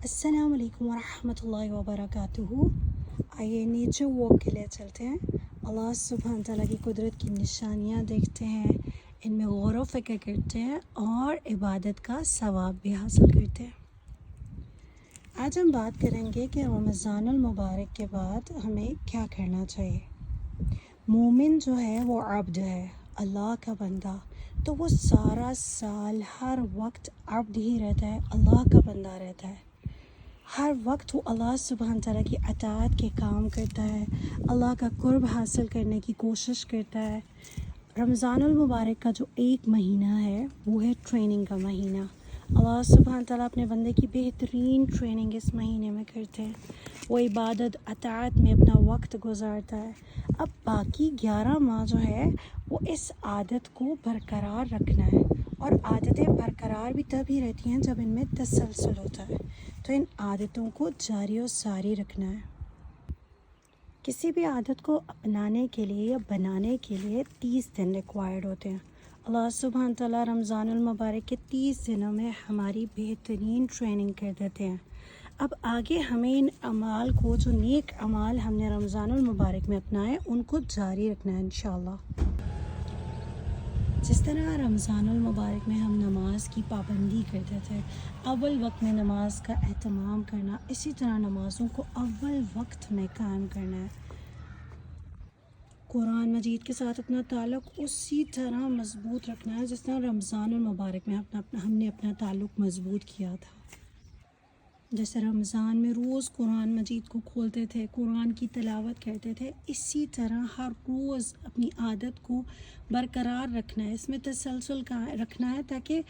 السلام علیکم ورحمۃ اللہ وبرکاتہ۔ آئیے نیچر واک کے لیے چلتے ہیں، اللہ سبحانہ تعالیٰ کی قدرت کی نشانیاں دیکھتے ہیں، ان میں غور و فکر کرتے ہیں اور عبادت کا ثواب بھی حاصل کرتے ہیں۔ آج ہم بات کریں گے کہ رمضان المبارک کے بعد ہمیں کیا کرنا چاہیے۔ مومن جو ہے وہ عبد ہے، اللہ کا بندہ، تو وہ سارا سال ہر وقت عبد ہی رہتا ہے، اللہ کا بندہ رہتا ہے۔ ہر وقت وہ اللہ سبحانہ تعالیٰ کی اطاعت کے کام کرتا ہے، اللہ کا قرب حاصل کرنے کی کوشش کرتا ہے۔ رمضان المبارک کا جو ایک مہینہ ہے وہ ہے ٹریننگ کا مہینہ۔ اللہ سبحانہ تعالیٰ اپنے بندے کی بہترین ٹریننگ اس مہینے میں کرتے ہیں، وہ عبادت اطاعت میں اپنا وقت گزارتا ہے۔ اب باقی 11 ماہ جو ہے وہ اس عادت کو برقرار رکھنا ہے، اور عادتیں برقرار بھی تبھی رہتی ہیں جب ان میں تسلسل ہوتا ہے، تو ان عادتوں کو جاری و ساری رکھنا ہے۔ کسی بھی عادت کو اپنانے کے لیے یا بنانے کے لیے 30 دن ریکوائرڈ ہوتے ہیں۔ اللہ سبحانہ تعالیٰ رمضان المبارک کے 30 دنوں میں ہماری بہترین ٹریننگ کر دیتے ہیں۔ اب آگے ہمیں ان اعمال کو، جو نیک اعمال ہم نے رمضان المبارک میں اپنائے، ان کو جاری رکھنا ہے انشاءاللہ۔ جس طرح رمضان المبارک میں ہم نماز کی پابندی کرتے تھے، اول وقت میں نماز کا اہتمام کرنا، اسی طرح نمازوں کو اول وقت میں قائم کرنا ہے۔ قرآن مجید کے ساتھ اپنا تعلق اسی طرح مضبوط رکھنا ہے جس طرح رمضان المبارک میں ہم نے اپنا تعلق مضبوط کیا تھا۔ جیسے رمضان میں روز قرآن مجید کو کھولتے تھے، قرآن کی تلاوت کرتے تھے، اسی طرح ہر روز اپنی عادت کو برقرار رکھنا ہے، اس میں تسلسل رکھنا ہے، تاکہ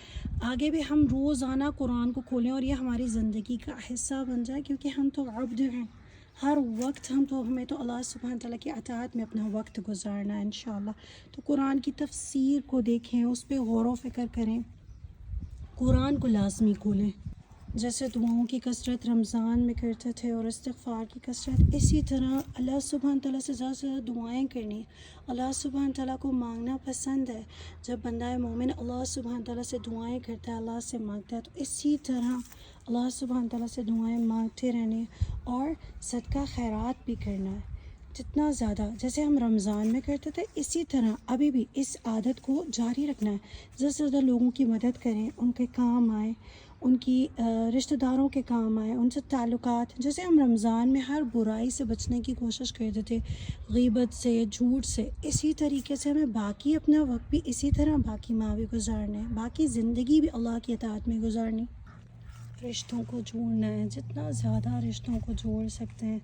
آگے بھی ہم روزانہ قرآن کو کھولیں اور یہ ہماری زندگی کا حصہ بن جائے، کیونکہ ہم تو عبد ہیں۔ ہر وقت ہمیں تو اللہ سبحانہ تعالیٰ کی اطاعت میں اپنا وقت گزارنا ہے انشاءاللہ۔ تو قرآن کی تفسیر کو دیکھیں، اس پہ غور و فکر کریں، قرآن کو لازمی کھولیں۔ جیسے دعاؤں کی کثرت رمضان میں کرتے تھے اور استغفار کی کثرت، اسی طرح اللہ سبحانہ تعالیٰ سے زیادہ سے زیادہ دعائیں کرنی۔ اللہ سبحانہ تعالیٰ کو مانگنا پسند ہے۔ جب بندہ مومن اللہ سبحانہ تعالیٰ سے دعائیں کرتا ہے، اللہ سے مانگتا ہے، تو اسی طرح اللہ سبحانہ تعالیٰ سے دعائیں مانگتے رہنے اور صدقہ خیرات بھی کرنا ہے جتنا زیادہ، جیسے ہم رمضان میں کرتے تھے، اسی طرح ابھی بھی اس عادت کو جاری رکھنا ہے۔ زیادہ سے زیادہ لوگوں کی مدد کریں، ان کے کام آئیں، ان کی رشتہ داروں کے کام آئے، ان سے تعلقات، جیسے ہم رمضان میں ہر برائی سے بچنے کی کوشش کرتے تھے، غیبت سے، جھوٹ سے، اسی طریقے سے ہمیں باقی اپنا وقت بھی اسی طرح باقی ماہ بھی گزارنا ہے، باقی زندگی بھی اللہ کی اطاعت میں گزارنی۔ رشتوں کو جوڑنا ہے، جتنا زیادہ رشتوں کو جوڑ سکتے ہیں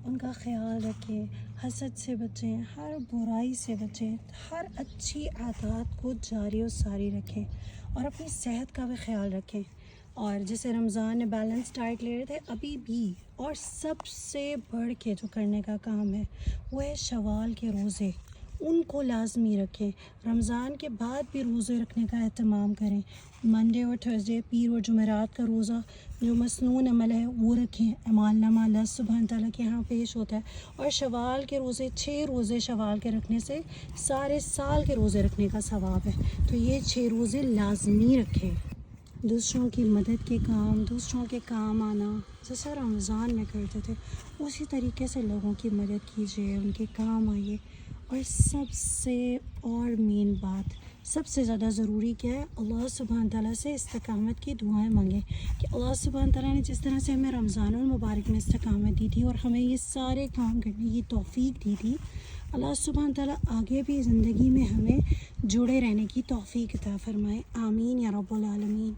ان کا خیال رکھیں، حسد سے بچیں، ہر برائی سے بچیں، ہر اچھی عادات کو جاری و ساری رکھیں، اور اپنی صحت کا بھی خیال رکھیں۔ اور جیسے رمضان میں بیلنس ڈائٹ لے رہے تھے، ابھی بھی، اور سب سے بڑھ کے جو کرنے کا کام ہے وہ ہے شوال کے روزے، ان کو لازمی رکھیں۔ رمضان کے بعد بھی روزے رکھنے کا اہتمام کریں، منڈے اور تھرسڈے، پیر اور جمعرات کا روزہ جو مسنون عمل ہے وہ رکھیں، اعمال نامہ اللہ سبحانہ تعالیٰ کے ہاں پیش ہوتا ہے۔ اور شوال کے روزے، 6 روزے شوال کے رکھنے سے سارے سال کے روزے رکھنے کا ثواب ہے، تو یہ 6 روزے لازمی رکھیں۔ دوسروں کی مدد کے کام، دوسروں کے کام آنا، جیسا رمضان میں کرتے تھے اسی طریقے سے لوگوں کی مدد کیجیے، ان کے کام آئیے۔ اور سب سے اور مین بات، سب سے زیادہ ضروری کیا ہے؟ اللہ سبحانہ تعالیٰ سے استقامت کی دعائیں مانگیں، کہ اللہ سبحانہ تعالیٰ نے جس طرح سے ہمیں رمضان المبارک میں استقامت دی تھی اور ہمیں یہ سارے کام کرنے کی توفیق دی تھی، اللہ سبحانہ تعالیٰ آگے بھی زندگی میں ہمیں جڑے رہنے کی توفیق عطا فرمائے، آمین یا رب العالمین۔